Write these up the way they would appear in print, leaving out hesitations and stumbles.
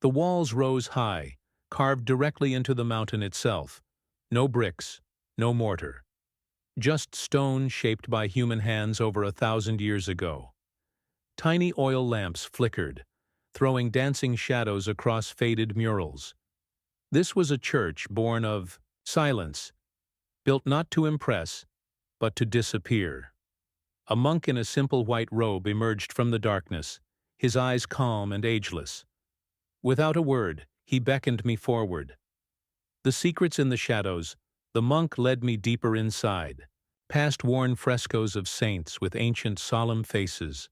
The walls rose high, carved directly into the mountain itself. No bricks, no mortar. Just stone shaped by human hands over 1,000 years ago. Tiny oil lamps flickered, throwing dancing shadows across faded murals. This was a church born of silence, built not to impress, but to disappear. A monk in a simple white robe emerged from the darkness, his eyes calm and ageless. Without a word, he beckoned me forward. The secrets in the shadows, the monk led me deeper inside, past worn frescoes of saints with ancient solemn faces,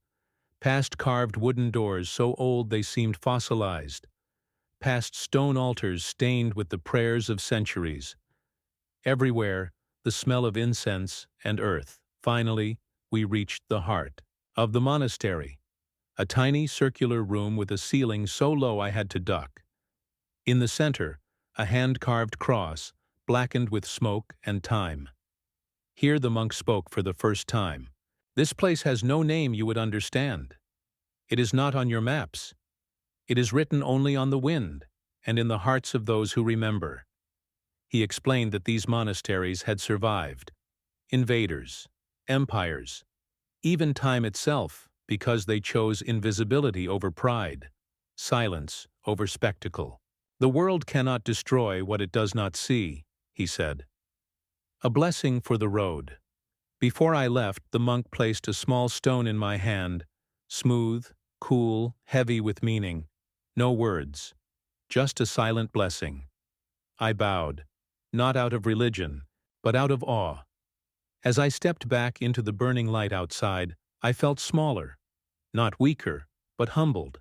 past carved wooden doors so old they seemed fossilized, past stone altars stained with the prayers of centuries. Everywhere, the smell of incense and earth. Finally, we reached the heart of the monastery, a tiny circular room with a ceiling so low I had to duck. In the center, a hand-carved cross, blackened with smoke and time. Here the monk spoke for the first time. "This place has no name you would understand. It is not on your maps. It is written only on the wind, and in the hearts of those who remember." He explained that these monasteries had survived invaders, empires, even time itself, because they chose invisibility over pride, silence over spectacle. "The world cannot destroy what it does not see," he said. A blessing for the road. Before I left, the monk placed a small stone in my hand, smooth, cool, heavy with meaning. No words, just a silent blessing. I bowed, not out of religion, but out of awe. As I stepped back into the burning light outside, I felt smaller, not weaker, but humbled.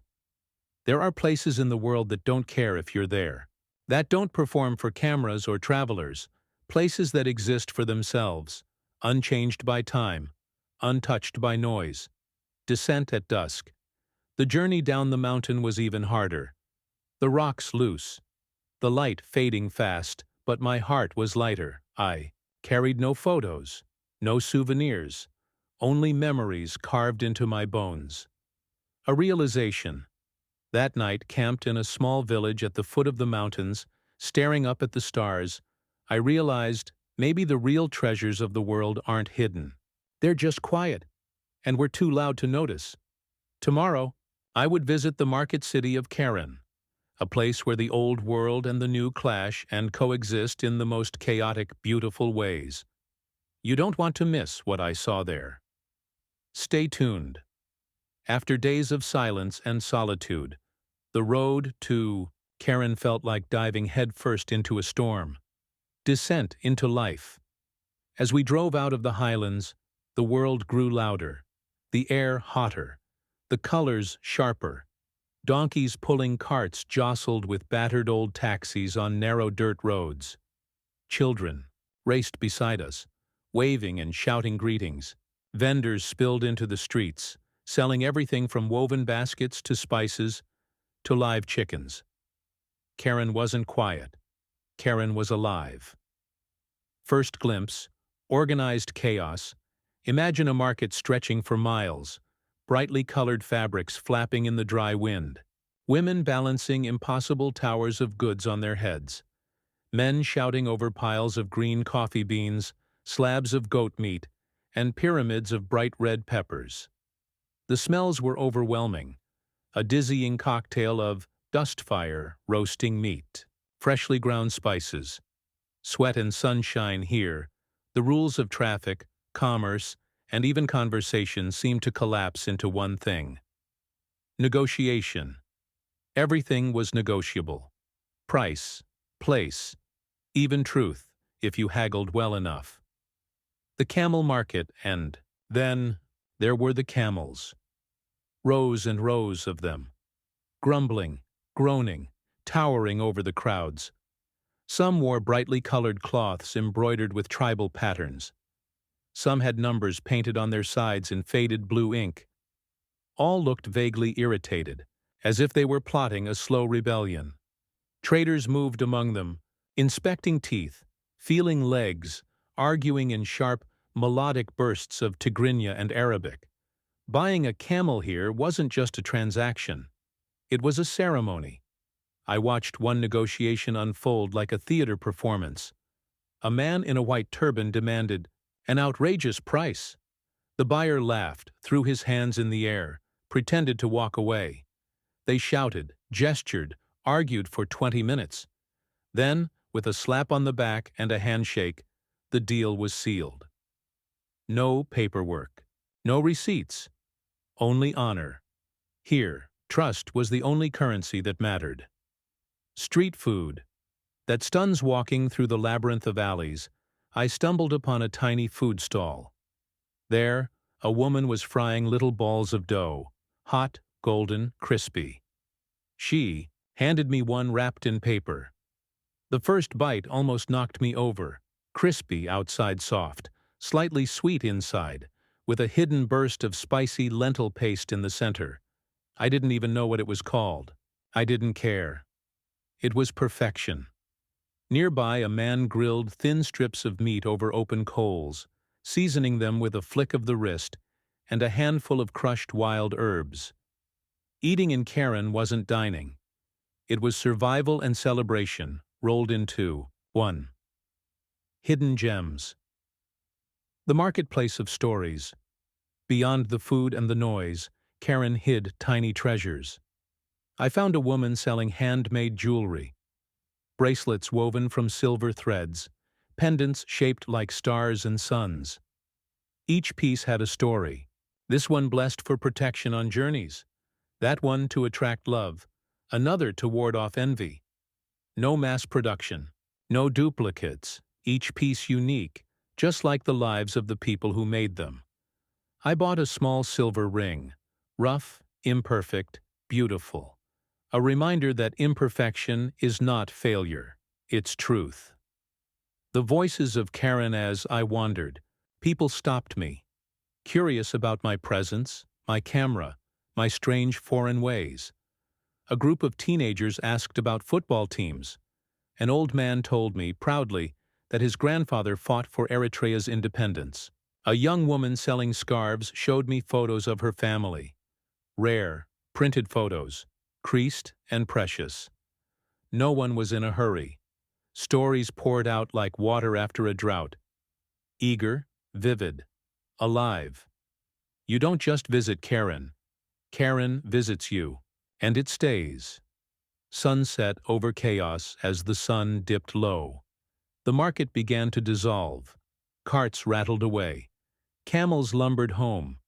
There are places in the world that don't care if you're there, that don't perform for cameras or travelers, places that exist for themselves, unchanged by time, untouched by noise. Descent at dusk. The journey down the mountain was even harder. The rocks loose, the light fading fast, but my heart was lighter. I carried no photos, no souvenirs, only memories carved into my bones. A realization. That night, camped in a small village at the foot of the mountains, staring up at the stars, I realized maybe the real treasures of the world aren't hidden. They're just quiet, and we're too loud to notice. Tomorrow, I would visit the market city of Keren, a place where the old world and the new clash and coexist in the most chaotic, beautiful ways. You don't want to miss what I saw there. Stay tuned. After days of silence and solitude, the road to Keren felt like diving headfirst into a storm. Descent into life. As we drove out of the highlands, the world grew louder, the air hotter, the colors sharper. Donkeys pulling carts jostled with battered old taxis on narrow dirt roads. Children raced beside us, waving and shouting greetings. Vendors spilled into the streets, selling everything from woven baskets to spices to live chickens. Keren wasn't quiet. Keren was alive. First glimpse, organized chaos. Imagine a market stretching for miles, brightly colored fabrics flapping in the dry wind, women balancing impossible towers of goods on their heads, men shouting over piles of green coffee beans, slabs of goat meat, and pyramids of bright red peppers. The smells were overwhelming, a dizzying cocktail of dust fire, roasting meat, freshly ground spices, sweat and sunshine here. The rules of traffic, commerce, and even conversation seemed to collapse into one thing. Negotiation. Everything was negotiable. Price, place, even truth, if you haggled well enough. The camel market, and then there were the camels. Rows and rows of them. Grumbling, groaning, towering over the crowds. Some wore brightly colored cloths embroidered with tribal patterns. Some had numbers painted on their sides in faded blue ink. All looked vaguely irritated, as if they were plotting a slow rebellion. Traders moved among them, inspecting teeth, feeling legs, arguing in sharp, melodic bursts of Tigrinya and Arabic. Buying a camel here wasn't just a transaction. It was a ceremony. I watched one negotiation unfold like a theater performance. A man in a white turban demanded an outrageous price. The buyer laughed, threw his hands in the air, pretended to walk away. They shouted, gestured, argued for 20 minutes. Then, with a slap on the back and a handshake, the deal was sealed. No paperwork, no receipts, only honor. Here, trust was the only currency that mattered. Street food. That stuns walking through the labyrinth of alleys, I stumbled upon a tiny food stall. There, a woman was frying little balls of dough, hot, golden, crispy. She handed me one wrapped in paper. The first bite almost knocked me over, crispy outside soft, slightly sweet inside, with a hidden burst of spicy lentil paste in the center. I didn't even know what it was called. I didn't care. It was perfection. Nearby, a man grilled thin strips of meat over open coals, seasoning them with a flick of the wrist and a handful of crushed wild herbs. Eating in Keren wasn't dining. It was survival and celebration, rolled into one. Hidden gems. The marketplace of stories. Beyond the food and the noise, Keren hid tiny treasures. I found a woman selling handmade jewelry. Bracelets woven from silver threads, pendants shaped like stars and suns. Each piece had a story. This one blessed for protection on journeys, that one to attract love, another to ward off envy. No mass production, no duplicates, each piece unique, just like the lives of the people who made them. I bought a small silver ring, rough, imperfect, beautiful. A reminder that imperfection is not failure, it's truth. The voices of Keren as I wandered. People stopped me, curious about my presence, my camera, my strange foreign ways. A group of teenagers asked about football teams. An old man told me, proudly, that his grandfather fought for Eritrea's independence. A young woman selling scarves showed me photos of her family. Rare, printed photos, creased and precious. No one was in a hurry. Stories poured out like water after a drought. Eager, vivid, alive. You don't just visit Keren. Keren visits you, and it stays. Sunset over chaos as the sun dipped low. The market began to dissolve. Carts rattled away. Camels lumbered home.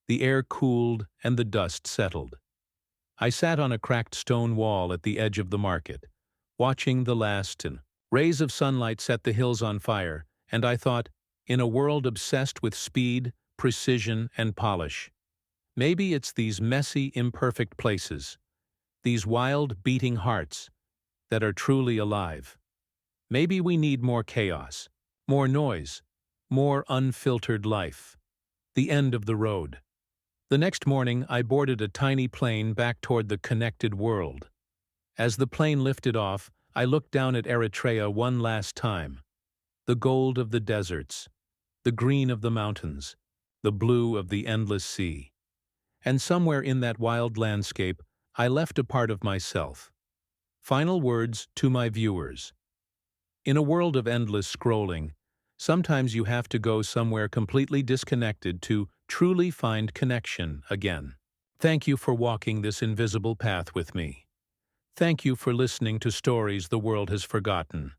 The air cooled and the dust settled. I sat on a cracked stone wall at the edge of the market, watching the last rays of sunlight set the hills on fire, and I thought, in a world obsessed with speed, precision, and polish, maybe it's these messy, imperfect places, these wild, beating hearts, that are truly alive. Maybe we need more chaos, more noise, more unfiltered life. The end of the road. The next morning, I boarded a tiny plane back toward the connected world. As the plane lifted off, I looked down at Eritrea one last time. The gold of the deserts, the green of the mountains, the blue of the endless sea. And somewhere in that wild landscape, I left a part of myself. Final words to my viewers. In a world of endless scrolling, sometimes you have to go somewhere completely disconnected to truly find connection again. Thank you for walking this invisible path with me. Thank you for listening to stories the world has forgotten.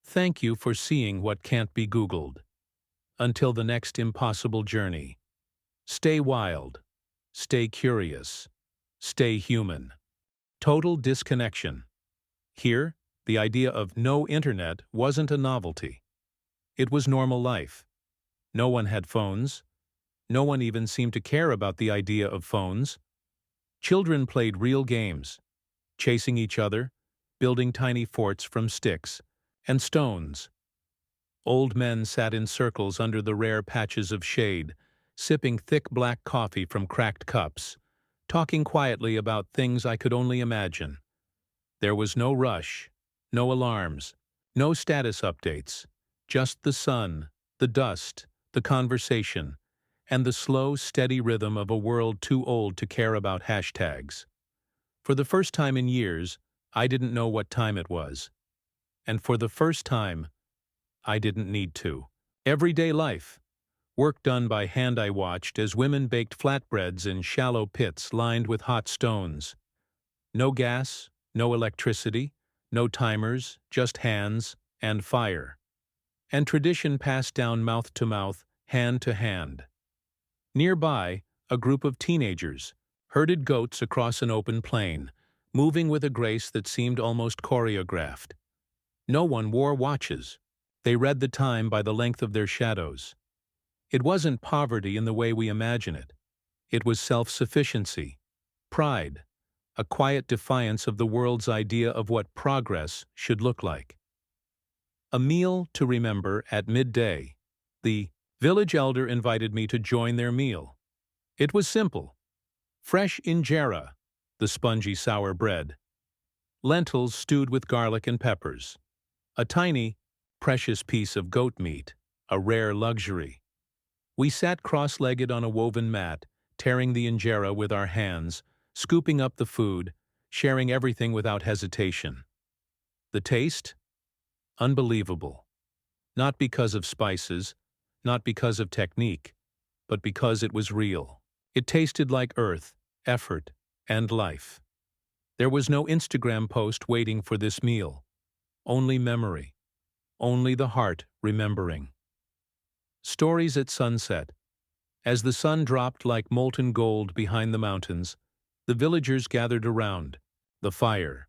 Thank you for seeing what can't be Googled. Until the next impossible journey, stay wild, stay curious, stay human. Total disconnection. Here, the idea of no internet wasn't a novelty. It was normal life. No one had phones. No one even seemed to care about the idea of phones. Children played real games, chasing each other, building tiny forts from sticks and stones. Old men sat in circles under the rare patches of shade, sipping thick black coffee from cracked cups, talking quietly about things I could only imagine. There was no rush, no alarms, no status updates, just the sun, the dust, the conversation, and the slow, steady rhythm of a world too old to care about hashtags. For the first time in years, I didn't know what time it was. And for the first time, I didn't need to. Everyday life. Work done by hand I watched as women baked flatbreads in shallow pits lined with hot stones. No gas, no electricity, no timers, just hands and fire. And tradition passed down mouth to mouth, hand to hand. Nearby, a group of teenagers herded goats across an open plain, moving with a grace that seemed almost choreographed. No one wore watches. They read the time by the length of their shadows. It wasn't poverty in the way we imagine it. It was self-sufficiency, pride, a quiet defiance of the world's idea of what progress should look like. A meal to remember at midday. The village elder invited me to join their meal. It was simple. Fresh injera, the spongy sour bread. Lentils stewed with garlic and peppers. A tiny, precious piece of goat meat, a rare luxury. We sat cross-legged on a woven mat, tearing the injera with our hands, scooping up the food, sharing everything without hesitation. The taste? Unbelievable. Not because of spices, not because of technique, but because it was real. It tasted like earth, effort, and life. There was no Instagram post waiting for this meal. Only memory. Only the heart remembering. Stories at sunset. As the sun dropped like molten gold behind the mountains, the villagers gathered around the fire.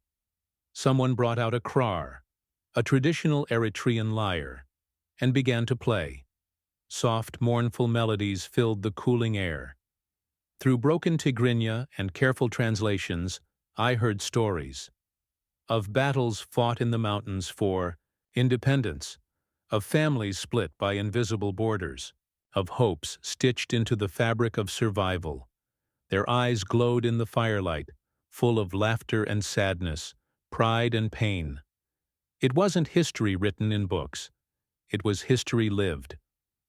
Someone brought out a krar, a traditional Eritrean lyre, and began to play. Soft, mournful melodies filled the cooling air. Through broken Tigrinya and careful translations, I heard stories of battles fought in the mountains for independence, of families split by invisible borders, of hopes stitched into the fabric of survival. Their eyes glowed in the firelight, full of laughter and sadness, pride and pain. It wasn't history written in books. It was history lived,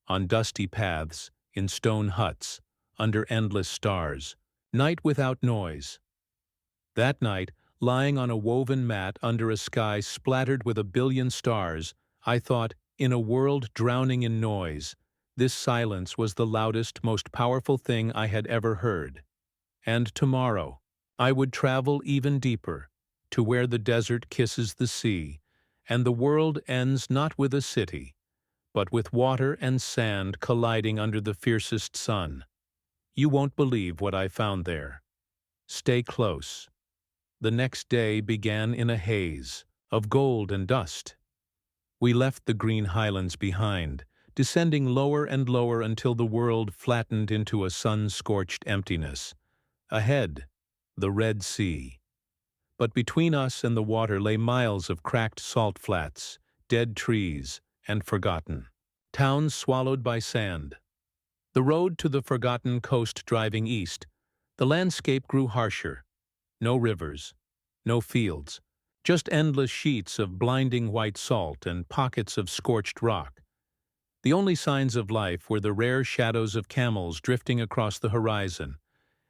on dusty paths, in stone huts, under endless stars, night without noise. That night, lying on a woven mat under a sky splattered with a billion stars, I thought, in a world drowning in noise, this silence was the loudest, most powerful thing I had ever heard. And tomorrow, I would travel even deeper, to where the desert kisses the sea, and the world ends not with a city, but with water and sand colliding under the fiercest sun. You won't believe what I found there. Stay close. The next day began in a haze of gold and dust. We left the green highlands behind, descending lower and lower until the world flattened into a sun-scorched emptiness. Ahead, the Red Sea. But between us and the water lay miles of cracked salt flats, dead trees, and forgotten towns swallowed by sand. The road to the forgotten coast driving east, the landscape grew harsher. No rivers, no fields, just endless sheets of blinding white salt and pockets of scorched rock. The only signs of life were the rare shadows of camels drifting across the horizon,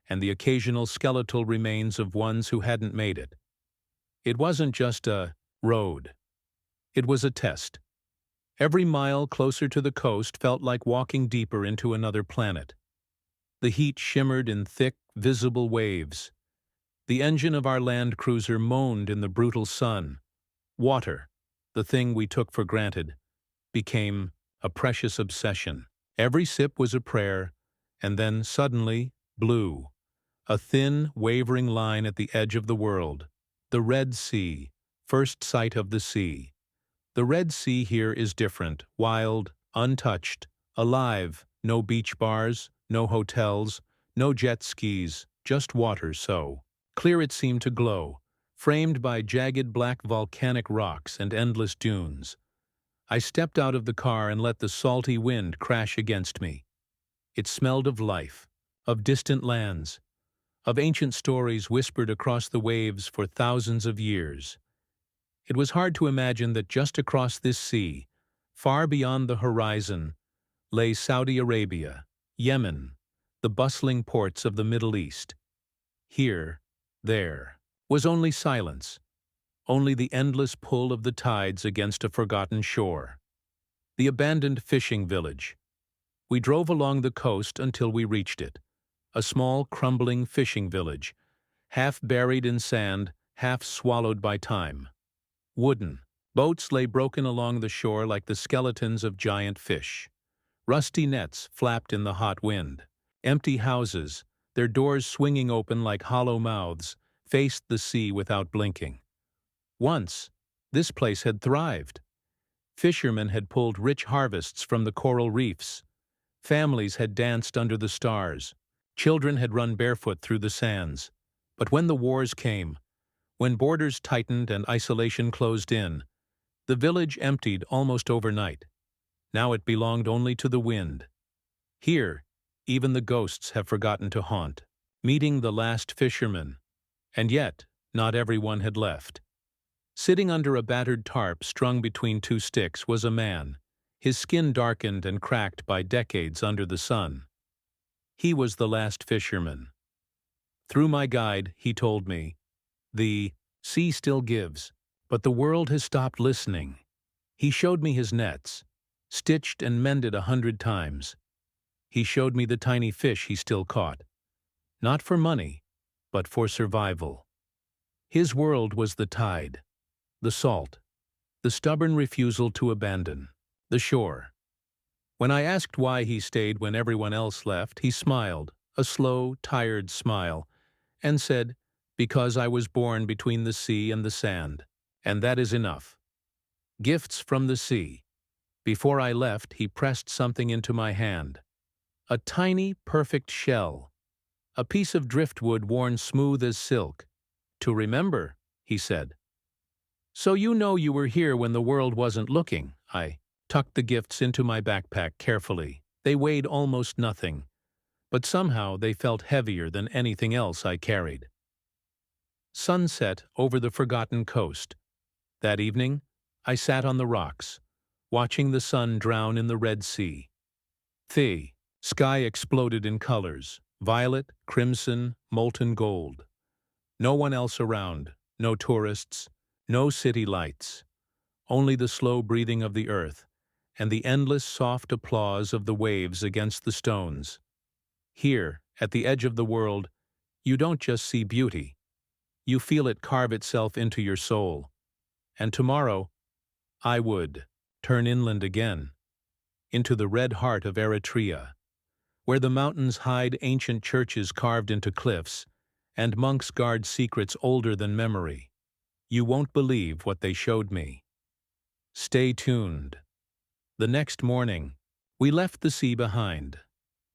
and the occasional skeletal remains of ones who hadn't made it. It wasn't just a road. It was a test. Every mile closer to the coast felt like walking deeper into another planet. The heat shimmered in thick, visible waves. The engine of our land cruiser moaned in the brutal sun. Water, the thing we took for granted, became a precious obsession. Every sip was a prayer, and then suddenly, blue, a thin, wavering line at the edge of the world. The Red Sea, first sight of the sea. The Red Sea here is different, wild, untouched, alive, no beach bars, no hotels, no jet skis, just water so clear it seemed to glow, framed by jagged black volcanic rocks and endless dunes. I stepped out of the car and let the salty wind crash against me. It smelled of life, of distant lands, of ancient stories whispered across the waves for thousands of years. It was hard to imagine that just across this sea, far beyond the horizon, lay Saudi Arabia, Yemen, the bustling ports of the Middle East. Here, there, was only silence, only the endless pull of the tides against a forgotten shore. The abandoned fishing village. We drove along the coast until we reached it, a small, crumbling fishing village, half buried in sand, half swallowed by time. Wooden. Boats lay broken along the shore like the skeletons of giant fish. Rusty nets flapped in the hot wind. Empty houses, their doors swinging open like hollow mouths, faced the sea without blinking. Once, this place had thrived. Fishermen had pulled rich harvests from the coral reefs. Families had danced under the stars. Children had run barefoot through the sands. But when the wars came, when borders tightened and isolation closed in, the village emptied almost overnight. Now it belonged only to the wind. Here, even the ghosts have forgotten to haunt. Meeting the last fisherman. And yet, not everyone had left. Sitting under a battered tarp strung between two sticks was a man, his skin darkened and cracked by decades under the sun. He was the last fisherman. Through my guide, he told me, the sea still gives, but the world has stopped listening. He showed me his nets, stitched and mended 100 times. He showed me the tiny fish he still caught, not for money, but for survival. His world was the tide, the salt, the stubborn refusal to abandon, the shore. When I asked why he stayed when everyone else left, he smiled, a slow, tired smile, and said, "Because I was born between the sea and the sand, and that is enough." Gifts from the sea. Before I left, he pressed something into my hand. A tiny, perfect shell. A piece of driftwood worn smooth as silk. "To remember," he said. "So you know you were here when the world wasn't looking." I tucked the gifts into my backpack carefully. They weighed almost nothing, but somehow they felt heavier than anything else I carried. Sunset over the forgotten coast. That evening, I sat on the rocks, watching the sun drown in the Red Sea. The sky exploded in colors, violet, crimson, molten gold. No one else around, no tourists, no city lights. Only the slow breathing of the earth, and the endless soft applause of the waves against the stones. Here, at the edge of the world, you don't just see beauty. You feel it carve itself into your soul. And tomorrow, I would turn inland again, into the red heart of Eritrea, where the mountains hide ancient churches carved into cliffs, and monks guard secrets older than memory. You won't believe what they showed me. Stay tuned. The next morning, we left the sea behind.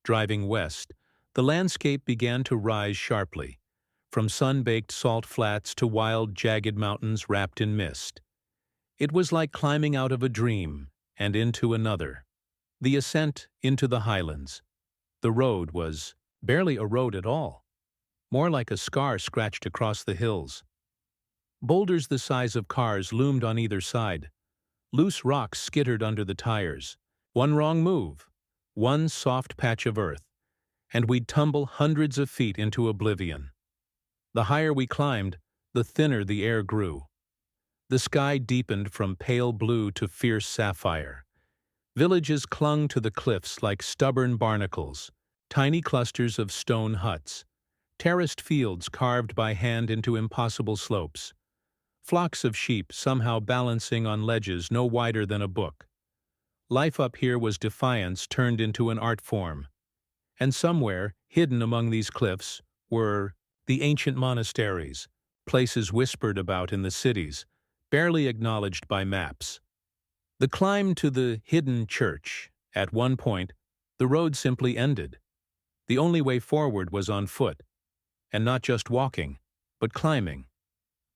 Driving west, the landscape began to rise sharply, from sun-baked salt flats to wild, jagged mountains wrapped in mist. It was like climbing out of a dream and into another. The ascent into the highlands. The road was barely a road at all, more like a scar scratched across the hills. Boulders the size of cars loomed on either side. Loose rocks skittered under the tires. One wrong move, one soft patch of earth, and we'd tumble hundreds of feet into oblivion. The higher we climbed, the thinner the air grew. The sky deepened from pale blue to fierce sapphire. Villages clung to the cliffs like stubborn barnacles, tiny clusters of stone huts, terraced fields carved by hand into impossible slopes, flocks of sheep somehow balancing on ledges no wider than a book. Life up here was defiance turned into an art form. And somewhere, hidden among these cliffs, were the ancient monasteries, places whispered about in the cities, barely acknowledged by maps. The climb to the hidden church. At one point, the road simply ended. The only way forward was on foot, and not just walking, but climbing.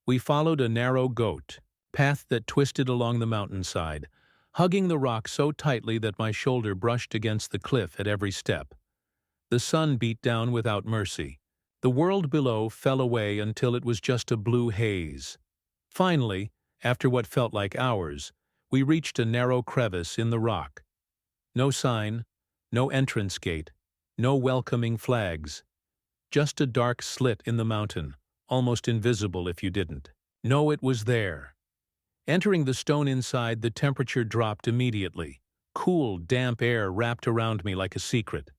We followed a narrow goat path that twisted along the mountainside, hugging the rock so tightly that my shoulder brushed against the cliff at every step. The sun beat down without mercy. The world below fell away until it was just a blue haze. Finally, after what felt like hours, we reached a narrow crevice in the rock. No sign, no entrance gate, no welcoming flags. Just a dark slit in the mountain, almost invisible if you didn't. No, it was there. Entering the stone inside, the temperature dropped immediately. Cool, damp air wrapped around me like a secret.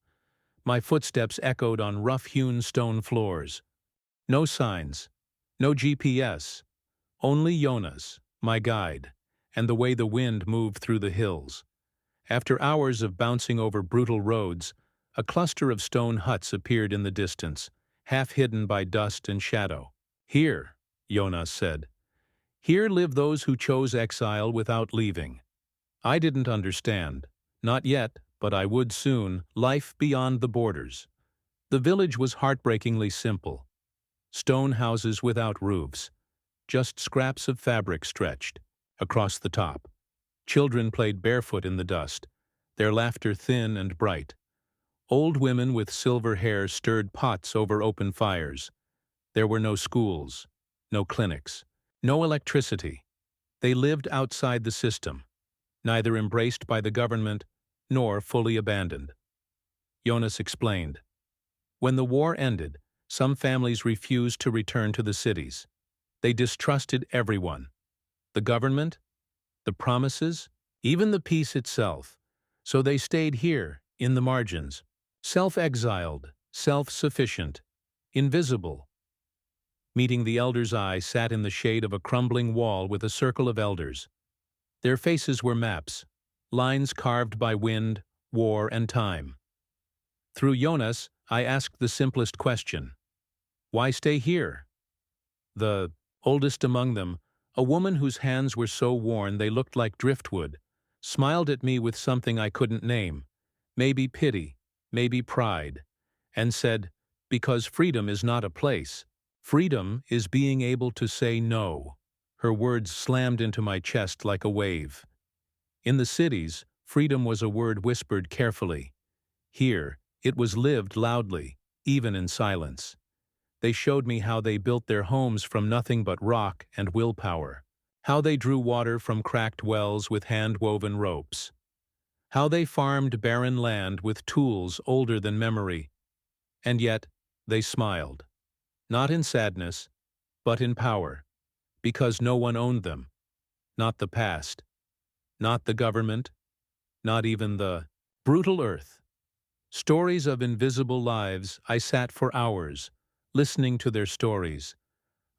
My footsteps echoed on rough-hewn stone floors. No signs, no GPS, only Jonas, my guide, and the way the wind moved through the hills. After hours of bouncing over brutal roads, a cluster of stone huts appeared in the distance, half hidden by dust and shadow. Here, Jonas said, here live those who chose exile without leaving. I didn't understand. Not yet, but I would soon. Life beyond the borders. The village was heartbreakingly simple. Stone houses without roofs. Just scraps of fabric stretched across the top. Children played barefoot in the dust, their laughter thin and bright. Old women with silver hair stirred pots over open fires. There were no schools, no clinics, no electricity. They lived outside the system, neither embraced by the government nor fully abandoned. Jonas explained. When the war ended, some families refused to return to the cities. They distrusted everyone. The government, the promises, even the peace itself. So they stayed here, in the margins, self-exiled, self-sufficient, invisible. Meeting the elders, I sat in the shade of a crumbling wall with a circle of elders. Their faces were maps, lines carved by wind, war, and time. Through Jonas, I asked the simplest question. Why stay here? The oldest among them, a woman whose hands were so worn they looked like driftwood, smiled at me with something I couldn't name, maybe pity, maybe pride, and said, because freedom is not a place. Freedom is being able to say no. Her words slammed into my chest like a wave. In the cities, freedom was a word whispered carefully. Here, it was lived loudly, even in silence. They showed me how they built their homes from nothing but rock and willpower, how they drew water from cracked wells with hand-woven ropes, how they farmed barren land with tools older than memory. And yet, they smiled. Not in sadness, but in power, because no one owned them. Not the past, not the government, not even the brutal earth. Stories of invisible lives, I sat for hours, listening to their stories,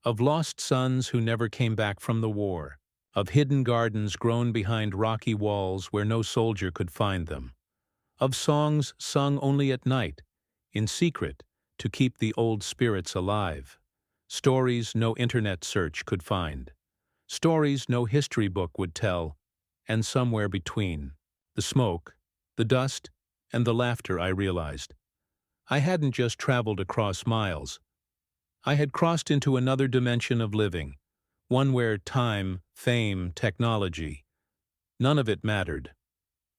of lost sons who never came back from the war, of hidden gardens grown behind rocky walls where no soldier could find them, of songs sung only at night, in secret, to keep the old spirits alive, stories no internet search could find, stories no history book would tell, and somewhere between, the smoke, the dust, and the laughter, I realized. I hadn't just traveled across miles. I had crossed into another dimension of living, one where time, fame, technology, none of it mattered.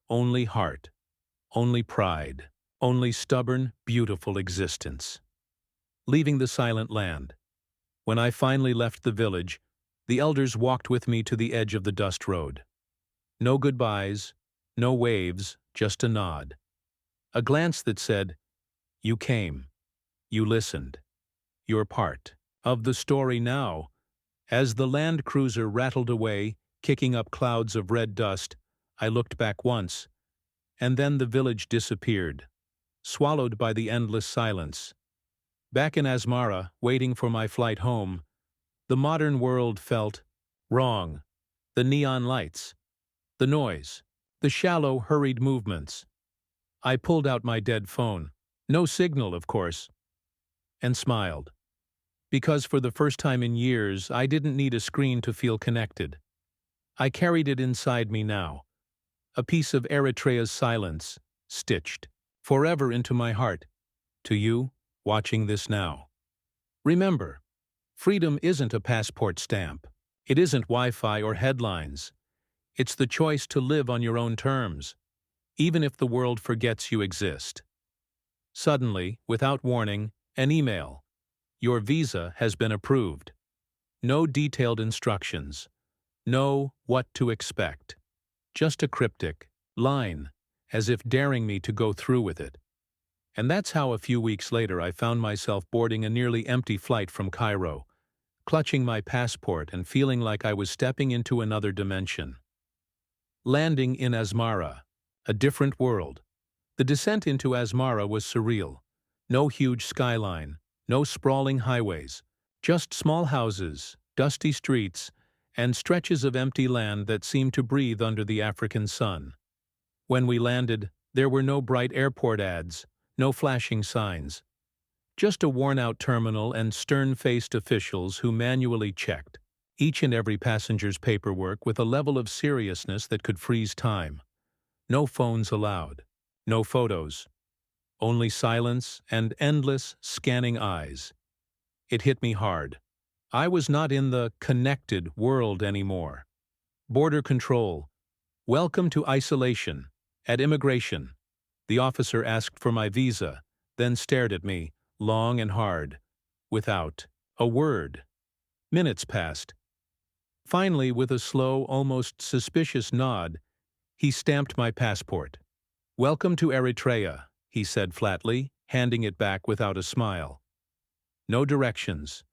Only heart, only pride, only stubborn, beautiful existence. Leaving the silent land. When I finally left the village, the elders walked with me to the edge of the dust road. No goodbyes, no waves, just a nod. A glance that said, you came, you listened, you're part of the story now. As the land cruiser rattled away, kicking up clouds of red dust, I looked back once, and then the village disappeared, swallowed by the endless silence. Back in Asmara, waiting for my flight home, the modern world felt wrong. The neon lights, the noise, the shallow, hurried movements. I pulled out my dead phone, no signal, of course, and smiled. Because for the first time in years, I didn't need a screen to feel connected. I carried it inside me now, a piece of Eritrea's silence, stitched forever into my heart. To you, watching this now. Remember, freedom isn't a passport stamp. It isn't Wi-Fi or headlines. It's the choice to live on your own terms, even if the world forgets you exist. Suddenly, without warning, an email. Your visa has been approved. No detailed instructions. No what to expect. Just a cryptic line, as if daring me to go through with it. And that's how a few weeks later I found myself boarding a nearly empty flight from Cairo, clutching my passport and feeling like I was stepping into another dimension. Landing in Asmara, a different world. The descent into Asmara was surreal. No huge skyline, no sprawling highways, just small houses, dusty streets, and stretches of empty land that seemed to breathe under the African sun. When we landed, there were no bright airport ads, no flashing signs. Just a worn-out terminal and stern-faced officials who manually checked each and every passenger's paperwork with a level of seriousness that could freeze time. No phones allowed, no photos, only silence and endless, scanning eyes. It hit me hard. I was not in the connected world anymore. Border control. Welcome to isolation. At immigration. The officer asked for my visa, then stared at me, long and hard, without a word. Minutes passed. Finally, with a slow, almost suspicious nod, he stamped my passport. "Welcome to Eritrea," he said flatly, handing it back without a smile. No directions,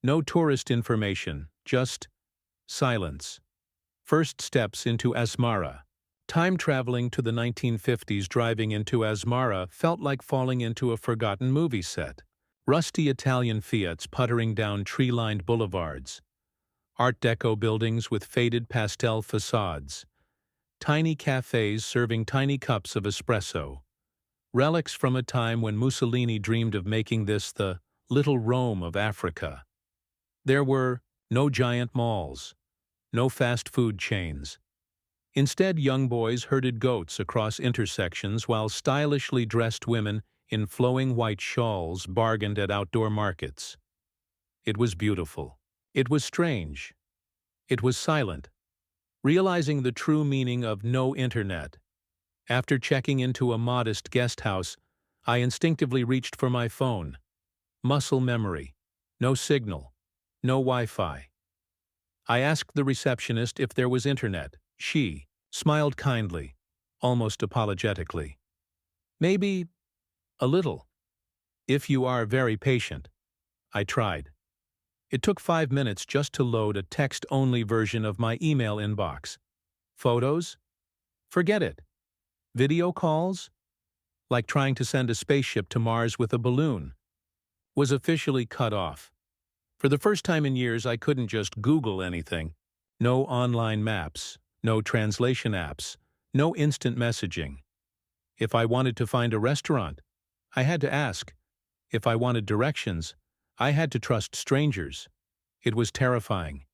no tourist information, just silence. First steps into Asmara. Time traveling to the 1950s driving into Asmara felt like falling into a forgotten movie set. Rusty Italian Fiats puttering down tree-lined boulevards. Art Deco buildings with faded pastel facades. Tiny cafes serving tiny cups of espresso. Relics from a time when Mussolini dreamed of making this the little Rome of Africa. There were no giant malls, no fast food chains. Instead, young boys herded goats across intersections while stylishly dressed women in flowing white shawls bargained at outdoor markets. It was beautiful. It was strange. It was silent. Realizing the true meaning of no internet. After checking into a modest guest house, I instinctively reached for my phone. Muscle memory. No signal. No Wi-Fi. I asked the receptionist if there was internet. She smiled kindly, almost apologetically. "Maybe a little, if you are very patient." I tried. It took 5 minutes just to load a text-only version of my email inbox. Photos? Forget it. Video calls? Like trying to send a spaceship to Mars with a balloon. Was officially cut off. For the first time in years, I couldn't just Google anything. No online maps, no translation apps, no instant messaging. If I wanted to find a restaurant, I had to ask. If I wanted directions, I had to trust strangers. It was terrifying.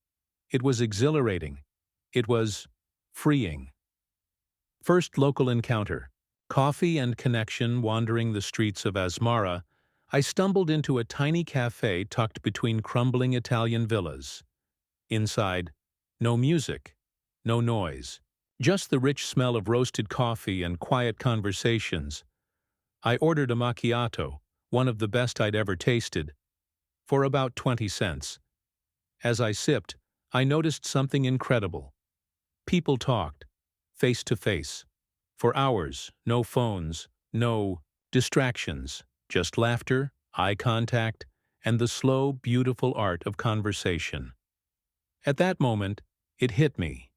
It was exhilarating. It was freeing. First local encounter. Coffee and connection wandering the streets of Asmara, I stumbled into a tiny cafe tucked between crumbling Italian villas. Inside, no music, no noise, just the rich smell of roasted coffee and quiet conversations. I ordered a macchiato, one of the best I'd ever tasted, for about 20 cents. As I sipped, I noticed something incredible. People talked, face to face. For hours, no phones, no distractions, just laughter, eye contact, and the slow, beautiful art of conversation. At that moment, it hit me.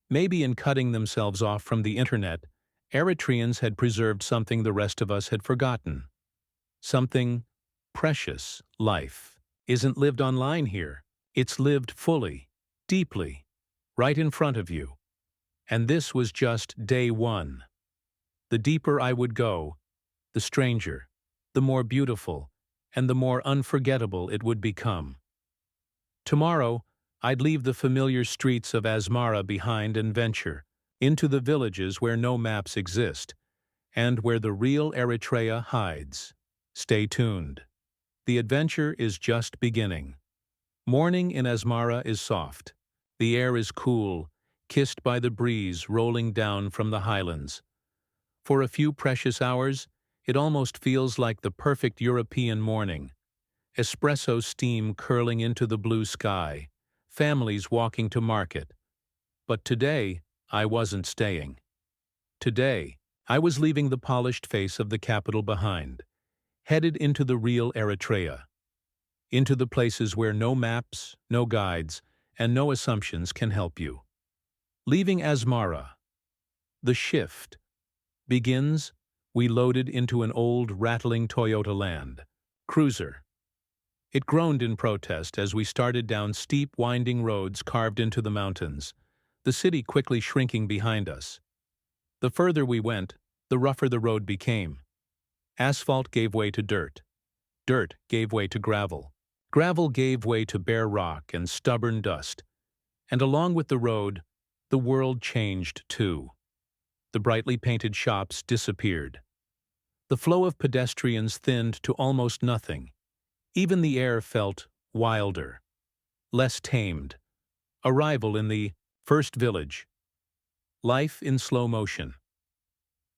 Maybe in cutting themselves off from the internet, Eritreans had preserved something the rest of us had forgotten. Something precious. Life isn't lived online here. It's lived fully, deeply, right in front of you. And this was just day one. The deeper I would go, the stranger, the more beautiful, and the more unforgettable it would become. Tomorrow, I'd leave the familiar streets of Asmara behind and venture into the villages where no maps exist, and where the real Eritrea hides. Stay tuned. The adventure is just beginning. Morning in Asmara is soft. The air is cool, kissed by the breeze rolling down from the highlands. For a few precious hours, it almost feels like the perfect European morning. Espresso steam curling into the blue sky, families walking to market. But today, I wasn't staying. Today, I was leaving the polished face of the capital behind, headed into the real Eritrea. into the places where no maps, no guides, and no assumptions can help you. Leaving Asmara, the shift begins. We loaded into an old, rattling Toyota Land Cruiser. It groaned in protest as we started down steep, winding roads carved into the mountains, the city quickly shrinking behind us. The further we went, the rougher the road became. Asphalt gave way to dirt. Dirt gave way to gravel. Gravel gave way to bare rock and stubborn dust. And along with the road, the world changed too. The brightly painted shops disappeared. The flow of pedestrians thinned to almost nothing. Even the air felt wilder, less tamed. Arrival in the first village. Life in slow motion.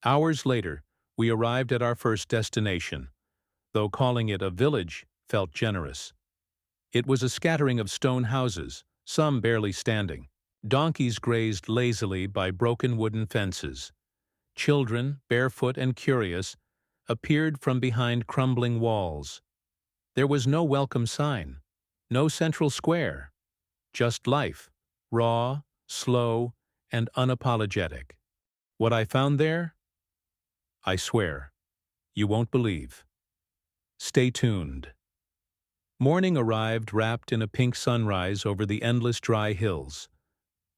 Hours later, we arrived at our first destination, though calling it a village felt generous. It was a scattering of stone houses, some barely standing. Donkeys grazed lazily by broken wooden fences. Children, barefoot and curious, appeared from behind crumbling walls. There was no welcome sign, no central square, just life, raw, slow, and unapologetic. What I found there? I swear, you won't believe. Stay tuned. Morning arrived wrapped in a pink sunrise over the endless dry hills.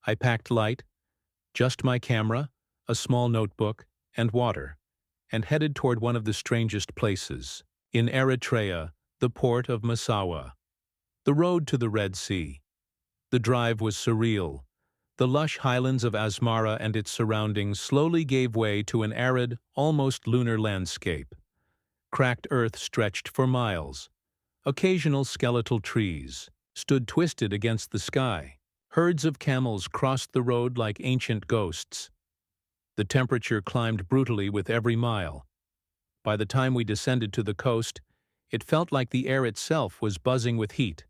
I packed light, just my camera, a small notebook, and water, and headed toward one of the strangest places, in Eritrea, the port of Massawa. The road to the Red Sea. The drive was surreal. The lush highlands of Asmara and its surroundings slowly gave way to an arid, almost lunar landscape. Cracked earth stretched for miles. Occasional skeletal trees stood twisted against the sky. Herds of camels crossed the road like ancient ghosts. The temperature climbed brutally with every mile. By the time we descended to the coast, it felt like the air itself was buzzing with heat.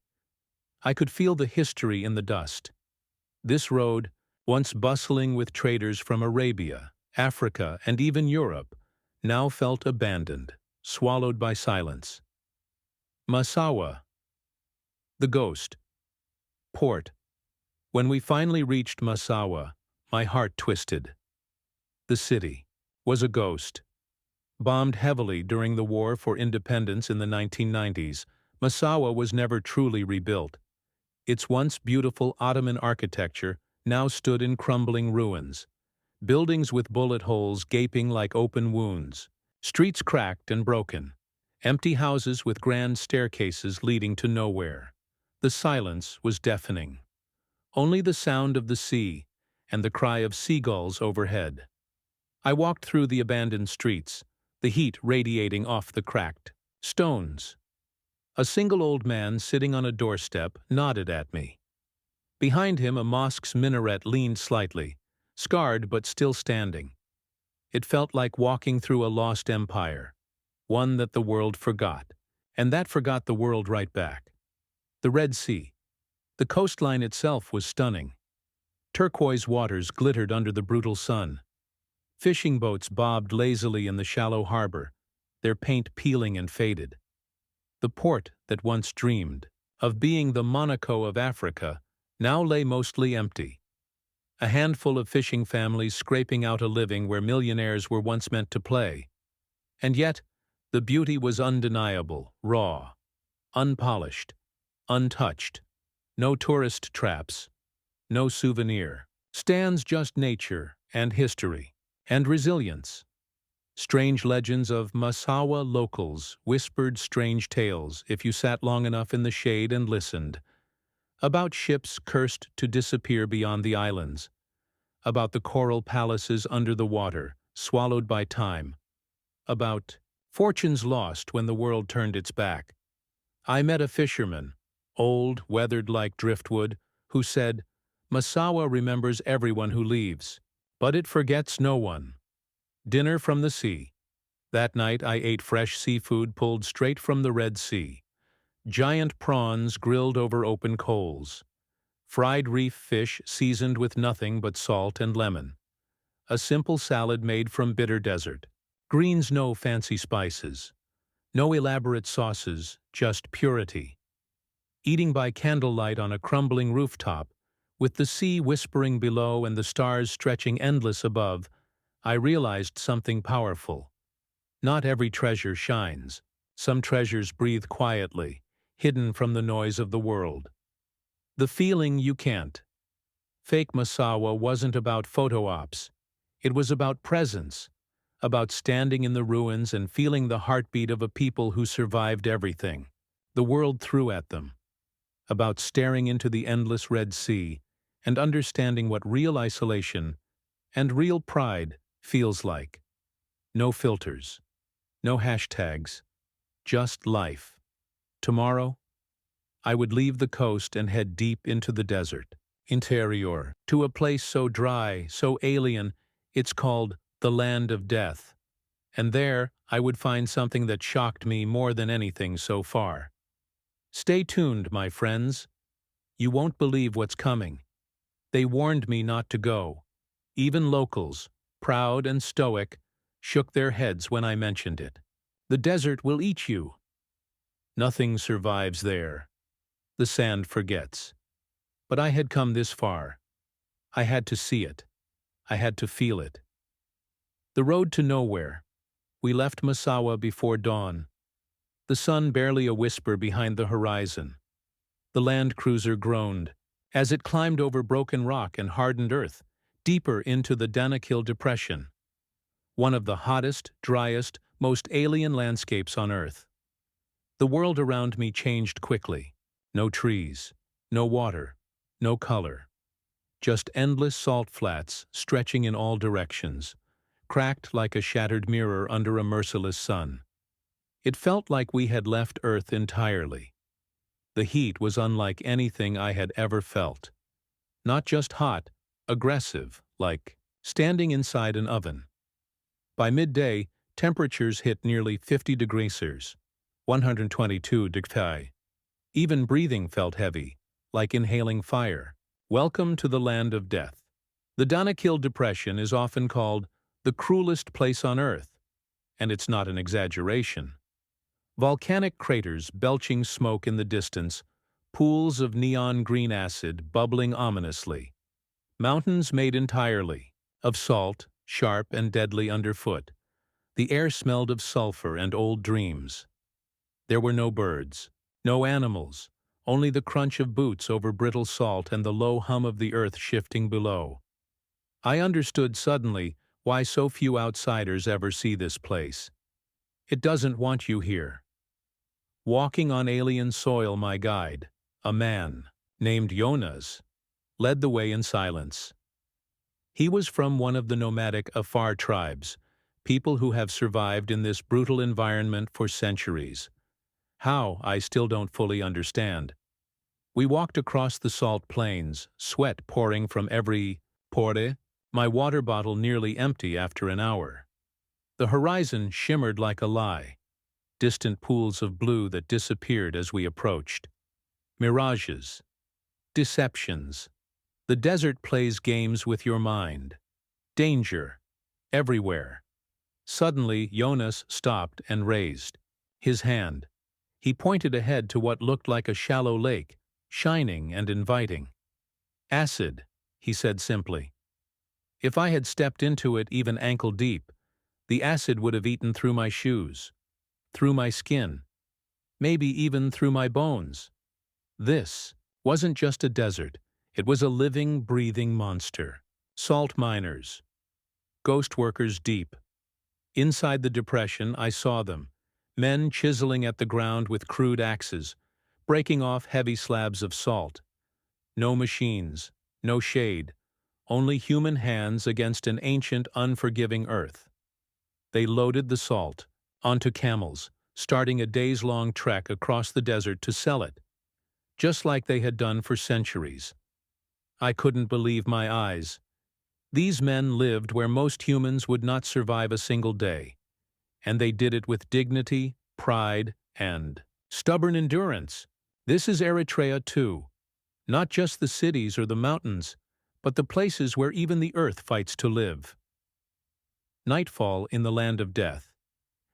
I could feel the history in the dust. This road, once bustling with traders from Arabia, Africa, and even Europe, now felt abandoned, swallowed by silence. Massawa. The ghost. Port. When we finally reached Massawa, my heart twisted. The city was a ghost. Bombed heavily during the War for Independence in the 1990s, Massawa was never truly rebuilt. Its once beautiful Ottoman architecture now stood in crumbling ruins. Buildings with bullet holes gaping like open wounds. Streets cracked and broken. Empty houses with grand staircases leading to nowhere. The silence was deafening. Only the sound of the sea and the cry of seagulls overhead. I walked through the abandoned streets, the heat radiating off the cracked stones. A single old man sitting on a doorstep nodded at me. Behind him, a mosque's minaret leaned slightly, scarred but still standing. It felt like walking through a lost empire, one that the world forgot, and that forgot the world right back. The Red Sea. The coastline itself was stunning. Turquoise waters glittered under the brutal sun. Fishing boats bobbed lazily in the shallow harbor, their paint peeling and faded. The port that once dreamed of being the Monaco of Africa now lay mostly empty. A handful of fishing families scraping out a living where millionaires were once meant to play. And yet, the beauty was undeniable, raw, unpolished, untouched. No tourist traps, no souvenir stands, just nature and history and resilience. Strange legends of Massawa locals whispered strange tales if you sat long enough in the shade and listened. About ships cursed to disappear beyond the islands. About the coral palaces under the water, swallowed by time. About fortunes lost when the world turned its back. I met a fisherman, old, weathered like driftwood, who said, "Massawa remembers everyone who leaves, but it forgets no one." Dinner from the sea. That night I ate fresh seafood pulled straight from the Red Sea. Giant prawns grilled over open coals. Fried reef fish seasoned with nothing but salt and lemon. A simple salad made from bitter desert. Greens, no fancy spices. No elaborate sauces, just purity. Eating by candlelight on a crumbling rooftop, with the sea whispering below and the stars stretching endless above, I realized something powerful. Not every treasure shines. Some treasures breathe quietly, hidden from the noise of the world. The feeling you can't. Fake Masawa wasn't about photo ops. It was about presence, about standing in the ruins and feeling the heartbeat of a people who survived everything the world threw at them, about staring into the endless Red Sea and understanding what real isolation and real pride feels like. No filters, no hashtags, just life. Tomorrow, I would leave the coast and head deep into the desert, interior, to a place so dry, so alien, it's called the Land of Death. And there, I would find something that shocked me more than anything so far. Stay tuned, my friends. You won't believe what's coming. They warned me not to go. Even locals, proud and stoic, shook their heads when I mentioned it. The desert will eat you. Nothing survives there. The sand forgets. But I had come this far. I had to see it. I had to feel it. The road to nowhere. We left Masawa before dawn. The sun barely a whisper behind the horizon. The land cruiser groaned as it climbed over broken rock and hardened earth, deeper into the Danakil Depression, one of the hottest, driest, most alien landscapes on Earth. The world around me changed quickly. No trees, no water, no color. Just endless salt flats stretching in all directions, cracked like a shattered mirror under a merciless sun. It felt like we had left Earth entirely. The heat was unlike anything I had ever felt. Not just hot, aggressive, like standing inside an oven. By midday, temperatures hit nearly 50 degrees Celsius, 122 degrees. Even breathing felt heavy, like inhaling fire. Welcome to the land of death. The Danakil Depression is often called the cruelest place on Earth, and it's not an exaggeration. Volcanic craters belching smoke in the distance, pools of neon green acid bubbling ominously. Mountains made entirely of salt, sharp and deadly underfoot. The air smelled of sulfur and old dreams. There were no birds, no animals, only the crunch of boots over brittle salt and the low hum of the earth shifting below. I understood suddenly why so few outsiders ever see this place. It doesn't want you here. Walking on alien soil, my guide, a man named Jonas, led the way in silence. He was from one of the nomadic Afar tribes, people who have survived in this brutal environment for centuries. How, I still don't fully understand. We walked across the salt plains, sweat pouring from every pore, my water bottle nearly empty after an hour. The horizon shimmered like a lie, distant pools of blue that disappeared as we approached. Mirages. Deceptions. The desert plays games with your mind. Danger. Everywhere. Suddenly, Jonas stopped and raised his hand. He pointed ahead to what looked like a shallow lake, shining and inviting. Acid, he said simply. If I had stepped into it even ankle deep, the acid would have eaten through my shoes, through my skin, maybe even through my bones. This wasn't just a desert, it was a living, breathing monster. Salt miners, ghost workers deep. Inside the depression, I saw them, men chiseling at the ground with crude axes, breaking off heavy slabs of salt. No machines, no shade, only human hands against an ancient, unforgiving earth. They loaded the salt onto camels, starting a days-long trek across the desert to sell it, just like they had done for centuries. I couldn't believe my eyes. These men lived where most humans would not survive a single day, and they did it with dignity, pride, and stubborn endurance. This is Eritrea too, not just the cities or the mountains, but the places where even the earth fights to live. Nightfall in the land of death.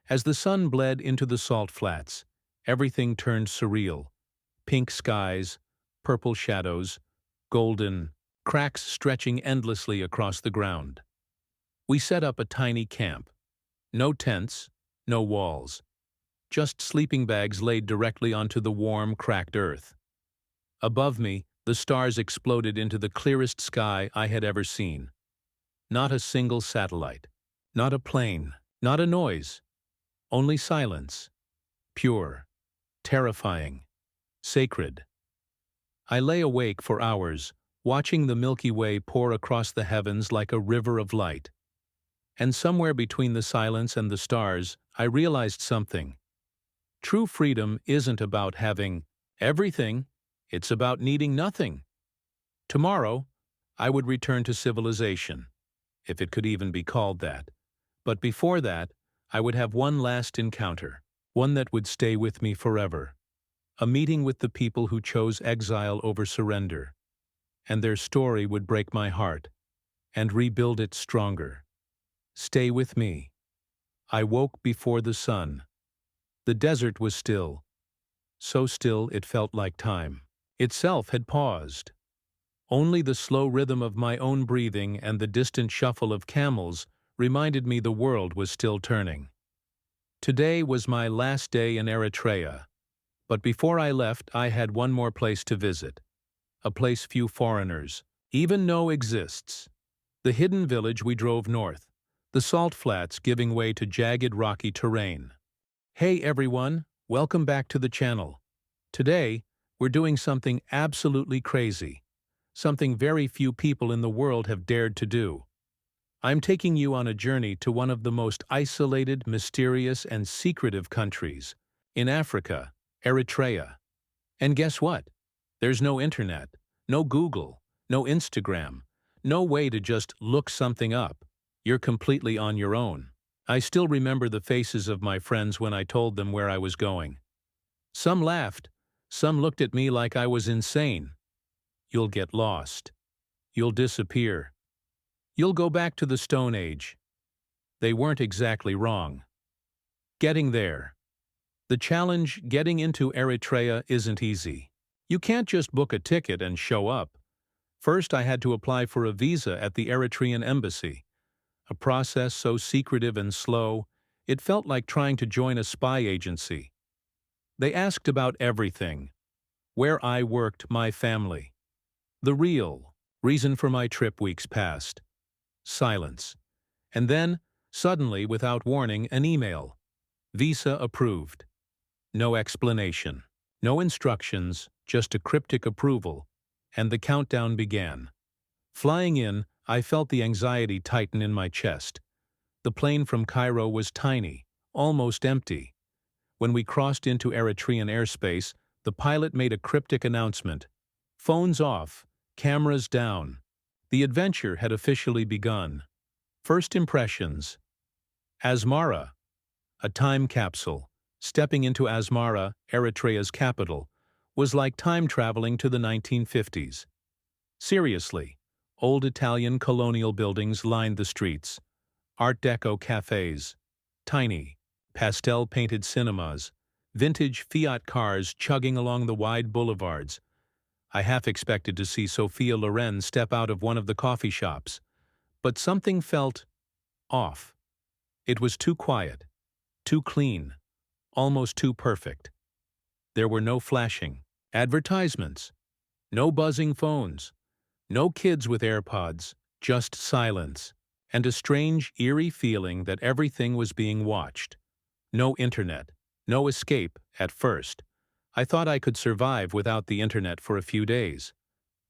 As the sun bled into the salt flats, everything turned surreal. Pink skies, purple shadows, golden cracks stretching endlessly across the ground. We set up a tiny camp. No tents, no walls. Just sleeping bags laid directly onto the warm, cracked earth. Above me, the stars exploded into the clearest sky I had ever seen. Not a single satellite. Not a plane. Not a noise. Only silence. Pure. Terrifying. Sacred. I lay awake for hours, watching the Milky Way pour across the heavens like a river of light. And somewhere between the silence and the stars, I realized something. True freedom isn't about having everything, it's about needing nothing. Tomorrow, I would return to civilization, if it could even be called that. But before that, I would have one last encounter, one that would stay with me forever. A meeting with the people who chose exile over surrender. And their story would break my heart, and rebuild it stronger. Stay with me. I woke before the sun. The desert was still. So still it felt like time itself had paused. Only the slow rhythm of my own breathing and the distant shuffle of camels reminded me the world was still turning. Today was my last day in Eritrea, but before I left I had one more place to visit, a place few foreigners even know exists. The hidden village we drove north, the salt flats giving way to jagged rocky terrain. Hey everyone, welcome back to the channel. Today, we're doing something absolutely crazy. Something very few people in the world have dared to do. I'm taking you on a journey to one of the most isolated, mysterious, and secretive countries in Africa, Eritrea. And guess what? There's no internet, no Google, no Instagram, no way to just look something up. You're completely on your own. I still remember the faces of my friends when I told them where I was going. Some laughed, some looked at me like I was insane. You'll get lost. You'll disappear. You'll go back to the Stone Age. They weren't exactly wrong. Getting there. The challenge getting into Eritrea isn't easy. You can't just book a ticket and show up. First, I had to apply for a visa at the Eritrean embassy. A process so secretive and slow, it felt like trying to join a spy agency. They asked about everything. Where I worked, my family. The real reason for my trip weeks past. Silence. And then, suddenly, without warning, an email. Visa approved. No explanation. No instructions, just a cryptic approval. And the countdown began. Flying in, I felt the anxiety tighten in my chest. The plane from Cairo was tiny, almost empty. When we crossed into Eritrean airspace, the pilot made a cryptic announcement. Phones off, cameras down. The adventure had officially begun. First impressions. Asmara. A time capsule. Stepping into Asmara, Eritrea's capital, was like time traveling to the 1950s. Seriously. Old Italian colonial buildings lined the streets. Art Deco cafes. Tiny, pastel-painted cinemas. Vintage Fiat cars chugging along the wide boulevards. I half expected to see Sophia Loren step out of one of the coffee shops. But something felt off. It was too quiet, too clean, almost too perfect. There were no flashing advertisements, no buzzing phones, no kids with AirPods, just silence, and a strange, eerie feeling that everything was being watched. No internet, no escape at first. I thought I could survive without the internet for a few days.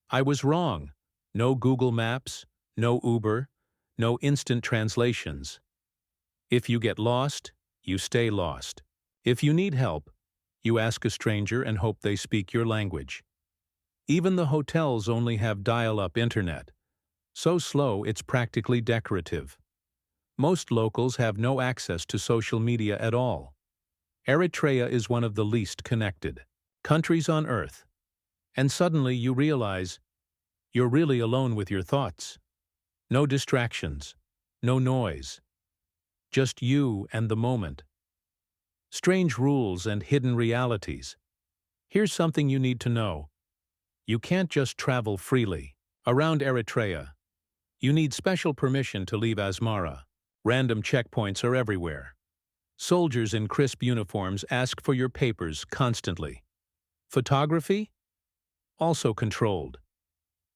I was wrong. No Google Maps, no Uber, no instant translations. If you get lost, you stay lost. If you need help, you ask a stranger and hope they speak your language. Even the hotels only have dial-up internet. So slow it's practically decorative. Most locals have no access to social media at all. Eritrea is one of the least connected countries on Earth. And suddenly you realize you're really alone with your thoughts. No distractions, no noise. Just you and the moment. Strange rules and hidden realities. Here's something you need to know. You can't just travel freely. Around Eritrea, you need special permission to leave Asmara. Random checkpoints are everywhere. Soldiers in crisp uniforms ask for your papers constantly. Photography? Also controlled.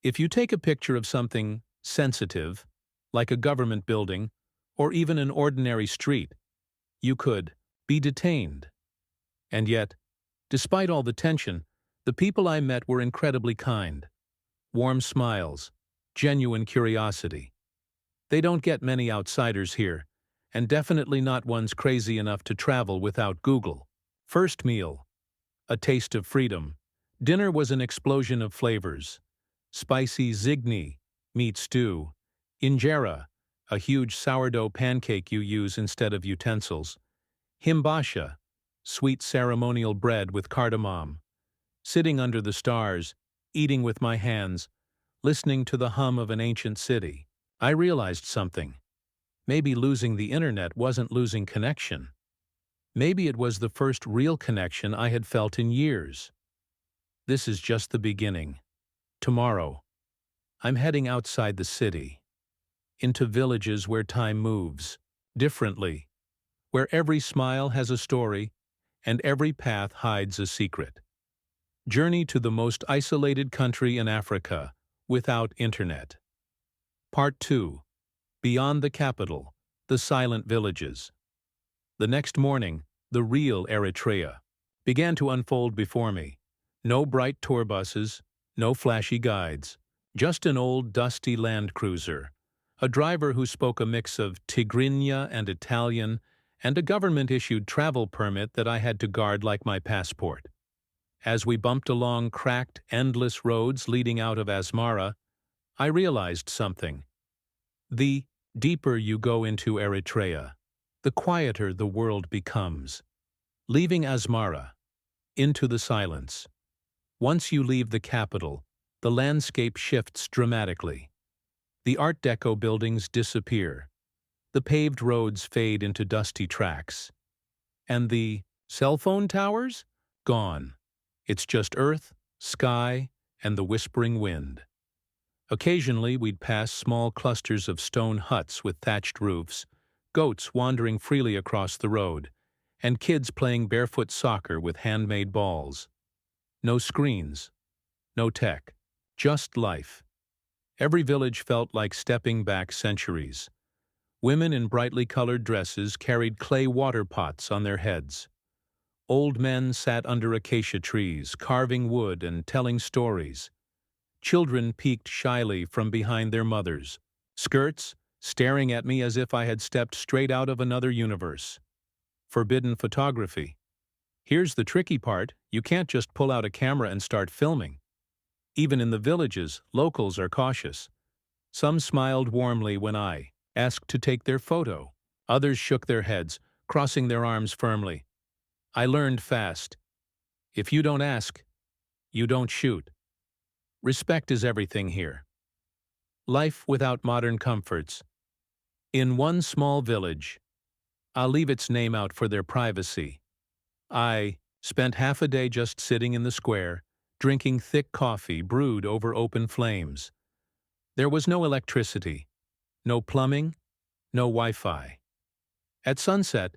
If you take a picture of something sensitive, like a government building, or even an ordinary street, you could be detained. And yet, despite all the tension, the people I met were incredibly kind. Warm smiles, genuine curiosity. They don't get many outsiders here, and definitely not ones crazy enough to travel without Google. First meal. A taste of freedom. Dinner was an explosion of flavors. Spicy zigni, meat stew. Injera, a huge sourdough pancake you use instead of utensils. Himbasha, sweet ceremonial bread with cardamom. Sitting under the stars, eating with my hands, listening to the hum of an ancient city, I realized something. Maybe losing the internet wasn't losing connection. Maybe it was the first real connection I had felt in years. This is just the beginning. Tomorrow, I'm heading outside the city, into villages where time moves differently, where every smile has a story and every path hides a secret. Journey to the most isolated country in Africa without internet. Part 2. Beyond the capital, the silent villages. The next morning, the real Eritrea began to unfold before me. No bright tour buses, no flashy guides, just an old dusty Land Cruiser, a driver who spoke a mix of Tigrinya and Italian, and a government-issued travel permit that I had to guard like my passport. As we bumped along cracked, endless roads leading out of Asmara, I realized something. The deeper you go into Eritrea, the quieter the world becomes. Leaving Asmara, into the silence. Once you leave the capital, the landscape shifts dramatically. The Art Deco buildings disappear. The paved roads fade into dusty tracks. And the cell phone towers? Gone. It's just earth, sky, and the whispering wind. Occasionally, we'd pass small clusters of stone huts with thatched roofs, goats wandering freely across the road, and kids playing barefoot soccer with handmade balls. No screens, no tech, just life. Every village felt like stepping back centuries. Women in brightly colored dresses carried clay water pots on their heads. Old men sat under acacia trees, carving wood and telling stories. Children peeked shyly from behind their mothers, skirts staring at me as if I had stepped straight out of another universe. Forbidden photography. Here's the tricky part, you can't just pull out a camera and start filming. Even in the villages, locals are cautious. Some smiled warmly when I asked to take their photo. Others shook their heads, crossing their arms firmly. I learned fast. If you don't ask, you don't shoot. Respect is everything here. Life without modern comforts. In one small village, I'll leave its name out for their privacy, I spent half a day just sitting in the square, drinking thick coffee brewed over open flames. There was no electricity, no plumbing, no Wi-Fi. At sunset,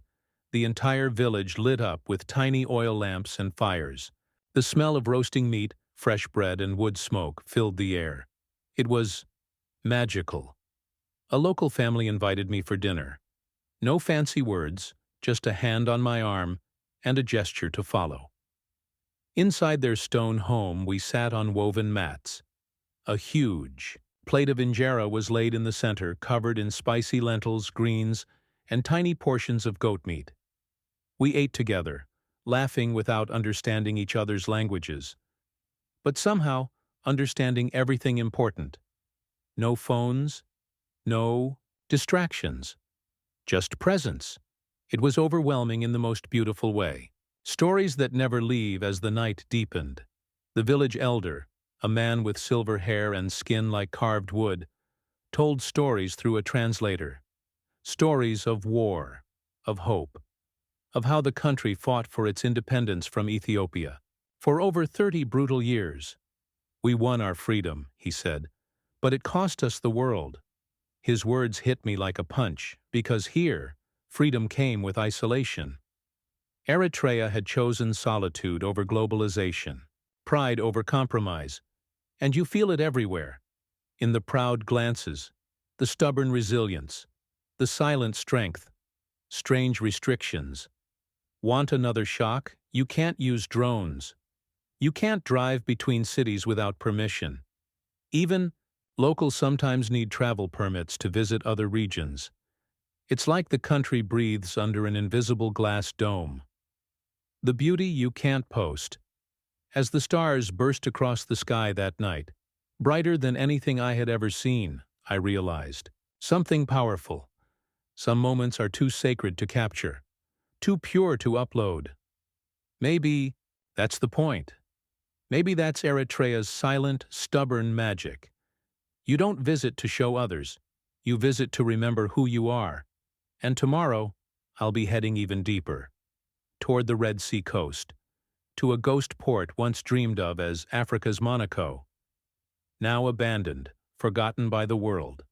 the entire village lit up with tiny oil lamps and fires. The smell of roasting meat, fresh bread, and wood smoke filled the air. It was magical. A local family invited me for dinner. No fancy words, just a hand on my arm and a gesture to follow. Inside their stone home, we sat on woven mats. A huge plate of injera was laid in the center, covered in spicy lentils, greens, and tiny portions of goat meat. We ate together, laughing without understanding each other's languages, but somehow understanding everything important. No phones, no distractions, just presence. It was overwhelming in the most beautiful way. Stories that never leave as the night deepened. The village elder, a man with silver hair and skin like carved wood, told stories through a translator. Stories of war, of hope, of how the country fought for its independence from Ethiopia. For over 30 brutal years. We won our freedom, he said, but it cost us the world. His words hit me like a punch, because here, freedom came with isolation. Eritrea had chosen solitude over globalization, pride over compromise, and you feel it everywhere. In the proud glances, the stubborn resilience, the silent strength, strange restrictions. Want another shock? You can't use drones. You can't drive between cities without permission. Even, locals sometimes need travel permits to visit other regions. It's like the country breathes under an invisible glass dome. The beauty you can't post. As the stars burst across the sky that night, brighter than anything I had ever seen, I realized. Something powerful. Some moments are too sacred to capture, too pure to upload. Maybe that's the point. Maybe that's Eritrea's silent, stubborn magic. You don't visit to show others. You visit to remember who you are. And tomorrow, I'll be heading even deeper, toward the Red Sea coast, to a ghost port once dreamed of as Africa's Monaco, now abandoned, forgotten by the world.